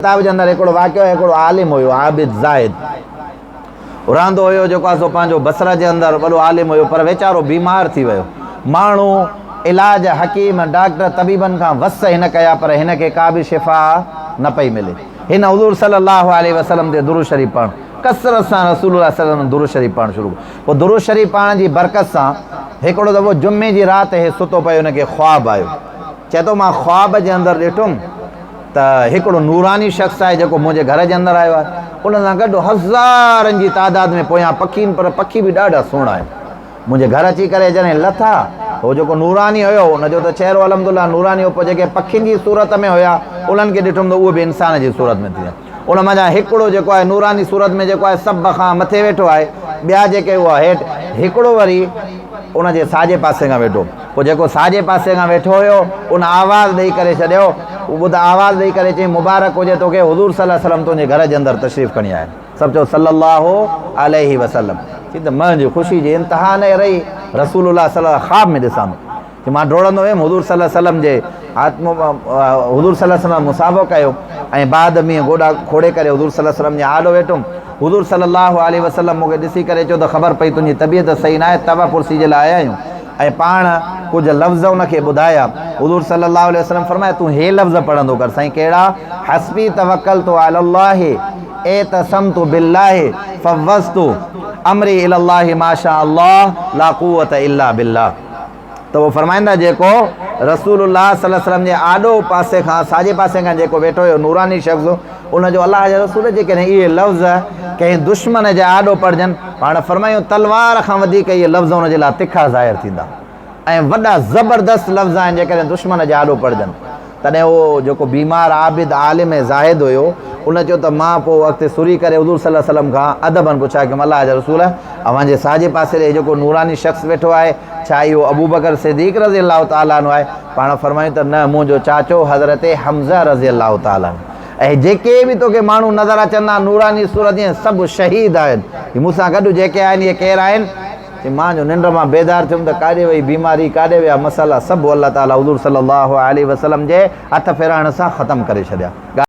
किताब जे अंदर हिकिड़ो वाक़ियो हिकिड़ो आलिम हुयो आबिद ज़ाहिद रहंदो हुयो जेको आहे सो पंहिंजो बसरा जे अंदरि वॾो आलिम हुयो पर वीचारो बीमार थी वियो। माण्हू इलाज हकीम डॉक्टर तबीबनि खां वस हिन कया पर हिन खे का बि शिफ़ा न पई मिले। हिन हुज़ूर सल्लल्लाहु अलैहि वसल्लम ते दुरूद शरीफ़ पढ़णु कसरत सां रसूलुल्लाह सल्लल्लाहु अलैहि वसल्लम दुरूद शरीफ़ पढ़णु शुरू। पोइ दुरूद शरीफ़ पढ़ण जी बरकत सां हिकिड़ो दफ़ो जुमे जी राति हे सुतो पियो हुनखे ख्वाब आयो। चए थो मां ख्वाब जे अंदरि ॾिठुमि त हिकिड़ो नूरानी शख़्स आहे जेको मुंहिंजे घर जे अंदरि आयो आहे। उन सां गॾु हज़ारनि जी तादाद में पोयां पखी आहिनि पर पखी बि ॾाढा सुहिणा आहिनि। मुंहिंजे घर अची करे जॾहिं लथा हो जेको नूरानी हुयो हुनजो त चहिरो अलहमदुलिल्लाह नूरानी हो। पोइ जेके पखियुनि जी सूरत में हुया उन्हनि खे ॾिठुमि त उहे बि इंसान जी सूरत में थी विया। उन मां हिकिड़ो जेको आहे नूरानी सूरत में जेको आहे सभ खां मथे वेठो आहे, ॿिया जेके हुआ हेठि, हिकिड़ो वरी उनजे साॼे पासे खां वेठो। पोइ जेको साॼे पासे खां वेठो हुयो उन आवाज़ु ॾेई करे छॾियो, ॿुध आवाज़ु ॾेई करे चई मुबारक हुजे तोखे हुज़ूर सल्लल्लाहु अलैहि वसल्लम तुंहिंजे घर जे अंदरि तशरीफ़ खणी आया। सभु चओ सल्लल्लाहु अलैहि वसल्लम। चई त मुंहिंजी ख़ुशी जी इंतिहा न रही, रसूलुल्लाह सल्लल्लाहु ख़्वाब में ॾिसां कि मां डोड़ंदो हुयुमि हुज़ूर सल्लल्लाहु अलैहि वसल्लम जे हुज़ूर सल्लल्लाहु अलैहि वसल्लम मुसाफ़ो कयो ऐं बाद में गोॾा खोड़े करे हुज़ूर सल्लल्लाहु अलैहि वसल्लम जे आॾो वेठुमि। हुज़ूर सल्लल्लाहु अलैहि वसल्लम मूंखे ॾिसी करे चयो त ख़बर पई तुंहिंजी तबियत सही न आहे, तवा कुर्सी जे लाइ आया आहियूं। ऐं पाण कुझु लफ़्ज़ उनखे ॿुधाया। हुज़ूर सल्लल्लाहु अलैहि वसल्लम फरमाया तूं हे लफ़्ज़ पढ़ंदो कर। साईं कहिड़ा? हस्बी तवक्कलतु अलल्लाहि एतसमतु बिल्लाहि फव्वज़तु अमरी इलल्लाहि माशा अल्लाह ला कुव्वत इल्ला बिल्लाह। त उहो फरमाईंदा जेको रसूलुल्लाह सल्लल्लाहु अलैहि वसल्लम जे आॾो पासे खां साॼे पासे खां जेको वेठो हुयो नूरानी शख़्स उनजो अलाह जे रसूल जे कॾहिं इहे लफ़्ज़ कंहिं दुश्मन जे आॾो पढ़जनि पाण फरमायूं तलवार खां वधीक इहे लफ़्ज़ उनजे लाइ तिखा ज़ाहिर थींदा ऐं वॾा ज़बरदस्त लफ़्ज़ आहिनि जेकॾहिं दुश्मन जे आॾो पढ़जनि। तॾहिं उहो जेको बीमार आबिद आलिम ज़ाहिद हुयो उन चयो त मां पोइ अॻिते सुरी करे हुज़ूर सल्लल्लाहु अलैहि वसल्लम खां अदबनि पुछा कि अलाह जा रसूल अव्हांजे साॼे पासे ॾे जेको नूरानी शख़्स वेठो आहे छा इहो अबू बकर सिद्दीक़ रज़ी अलाह ताला अन्हु आहे? पाण फरमायूं त न, मुंहिंजो चाचो हज़रत हमज़ा रज़ी अलाह ताला अन्हु। ऐं जेके बि तोखे माण्हू नज़र अचंदा नूरानी सूरत जी सभु शहीद आहिनि। मूंसां गॾु जेके आहिनि इहे केरु आहिनि? मां जो निंड मां बेदार थियुमि त काॾे वई बीमारी, काॾे विया मसाला, सभु अलाह ताला हुज़ूर सल्लल्लाहु अलैहि वसल्लम जे हथ फेराइण सां ख़तमु करे छॾिया।